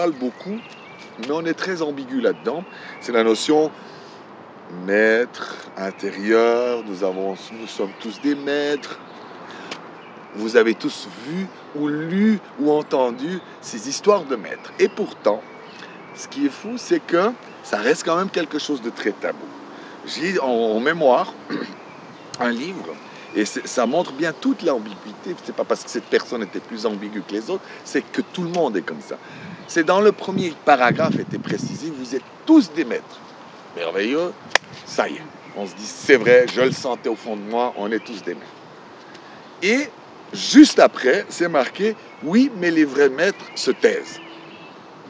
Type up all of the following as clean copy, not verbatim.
parle beaucoup, mais on est très ambigu là-dedans. C'est la notion maître, intérieur, nous sommes tous des maîtres. Vous avez tous vu ou lu ou entendu ces histoires de maîtres. Et pourtant, ce qui est fou, c'est que ça reste quand même quelque chose de très tabou. J'ai en mémoire un livre, et ça montre bien toute l'ambiguïté. C'est pas parce que cette personne était plus ambiguë que les autres, c'est que tout le monde est comme ça. C'est dans le premier paragraphe était précisé, vous êtes tous des maîtres. Merveilleux, ça y est. On se dit, c'est vrai, je le sentais au fond de moi, on est tous des maîtres. Et juste après, c'est marqué, oui, mais les vrais maîtres se taisent.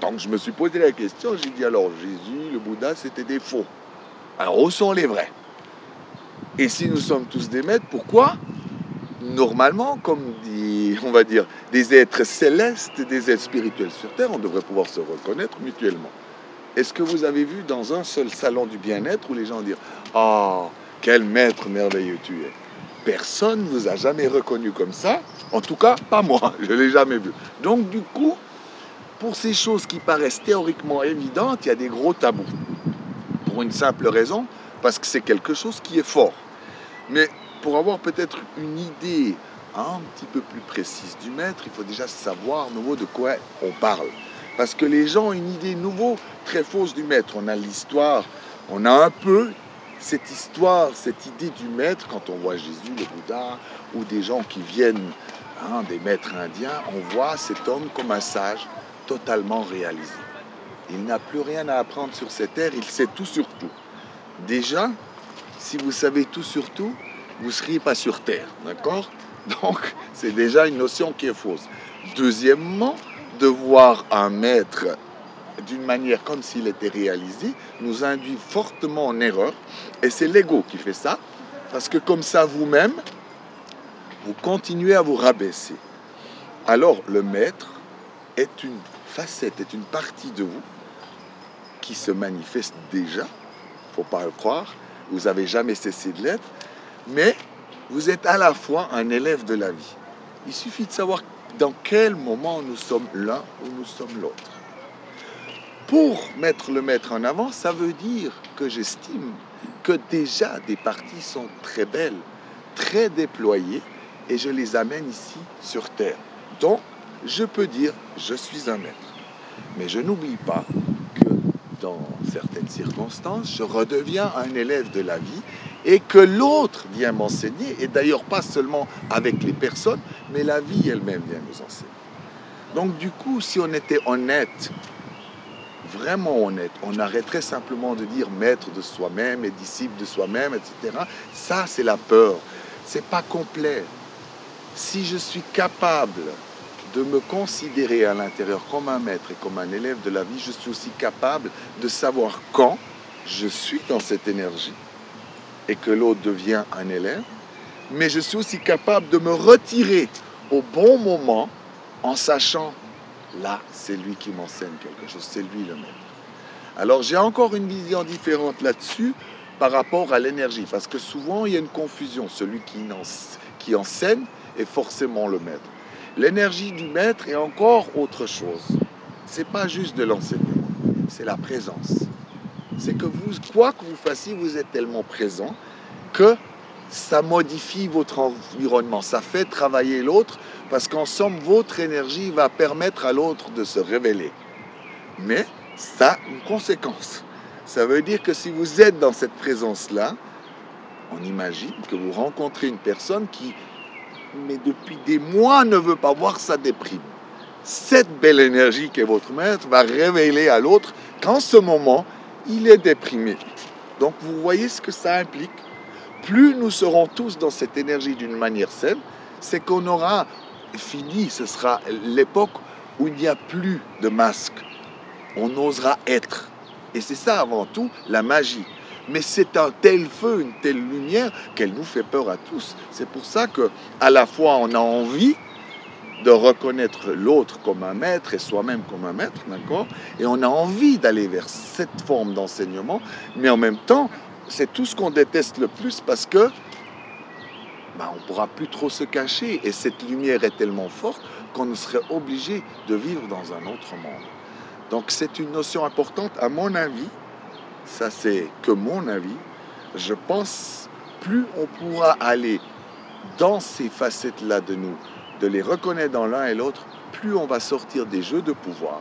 Donc je me suis posé la question, j'ai dit alors, Jésus, le Bouddha, c'était des faux. Alors où sont les vrais? Et si nous sommes tous des maîtres, pourquoi? Normalement, comme on va dire, des êtres célestes, des êtres spirituels sur Terre, on devrait pouvoir se reconnaître mutuellement. Est-ce que vous avez vu dans un seul salon du bien-être où les gens disent « Ah, quel maître merveilleux tu es » Personne ne vous a jamais reconnu comme ça. En tout cas, pas moi, je ne l'ai jamais vu. Donc du coup, pour ces choses qui paraissent théoriquement évidentes, il y a des gros tabous. Pour une simple raison, parce que c'est quelque chose qui est fort. Mais pour avoir peut-être une idée un petit peu plus précise du maître, il faut déjà savoir à nouveau de quoi on parle. Parce que les gens ont une idée nouveau très fausse du maître. On a l'histoire, on a un peu cette histoire, cette idée du maître, quand on voit Jésus, le Bouddha, ou des gens qui viennent, des maîtres indiens, on voit cet homme comme un sage totalement réalisé. Il n'a plus rien à apprendre sur cette terre, il sait tout sur tout. Déjà, si vous savez tout sur tout, vous ne seriez pas sur terre, d'accord? Donc, c'est déjà une notion qui est fausse. Deuxièmement, de voir un maître d'une manière comme s'il était réalisé nous induit fortement en erreur, et c'est l'ego qui fait ça, parce que comme ça vous-même, vous continuez à vous rabaisser. Alors le maître est une facette, est une partie de vous qui se manifeste déjà, il ne faut pas le croire, vous n'avez jamais cessé de l'être, mais vous êtes à la fois un élève de la vie. Il suffit de savoir dans quel moment nous sommes l'un ou nous sommes l'autre. Pour mettre le maître en avant, ça veut dire que j'estime que déjà des parties sont très belles, très déployées, et je les amène ici sur Terre. Donc, je peux dire, je suis un maître. Mais je n'oublie pas que dans certaines circonstances, je redeviens un élève de la vie et que l'autre vient m'enseigner, et d'ailleurs pas seulement avec les personnes, mais la vie elle-même vient nous enseigner. Donc du coup, si on était honnête, vraiment honnête, on arrêterait simplement de dire maître de soi-même et disciple de soi-même, etc. Ça, c'est la peur. C'est pas complet. Si je suis capable de me considérer à l'intérieur comme un maître et comme un élève de la vie, je suis aussi capable de savoir quand je suis dans cette énergie et que l'autre devient un élève, mais je suis aussi capable de me retirer au bon moment en sachant, là, c'est lui qui m'enseigne quelque chose, c'est lui le maître. Alors j'ai encore une vision différente là-dessus par rapport à l'énergie, parce que souvent il y a une confusion, celui qui enseigne est forcément le maître. L'énergie du maître est encore autre chose. C'est pas juste de l'enseignement, c'est la présence. C'est que vous, quoi que vous fassiez, vous êtes tellement présent que ça modifie votre environnement, ça fait travailler l'autre, parce qu'en somme, votre énergie va permettre à l'autre de se révéler. Mais ça a une conséquence. Ça veut dire que si vous êtes dans cette présence-là, on imagine que vous rencontrez une personne qui, mais depuis des mois, ne veut pas voir sa déprime. Cette belle énergie qui est votre maître va révéler à l'autre qu'en ce moment, il est déprimé. Donc vous voyez ce que ça implique. Plus nous serons tous dans cette énergie d'une manière saine, c'est qu'on aura fini, ce sera l'époque où il n'y a plus de masque. On osera être. Et c'est ça avant tout, la magie. Mais c'est un tel feu, une telle lumière qu'elle nous fait peur à tous. C'est pour ça qu'à la fois on a envie de reconnaître l'autre comme un maître et soi-même comme un maître, d'accord? Et on a envie d'aller vers cette forme d'enseignement, mais en même temps, c'est tout ce qu'on déteste le plus parce que on ne pourra plus trop se cacher et cette lumière est tellement forte qu'on serait obligé de vivre dans un autre monde. Donc c'est une notion importante, à mon avis, ça c'est que mon avis, je pense plus on pourra aller dans ces facettes-là de nous, de les reconnaître dans l'un et l'autre, plus on va sortir des jeux de pouvoir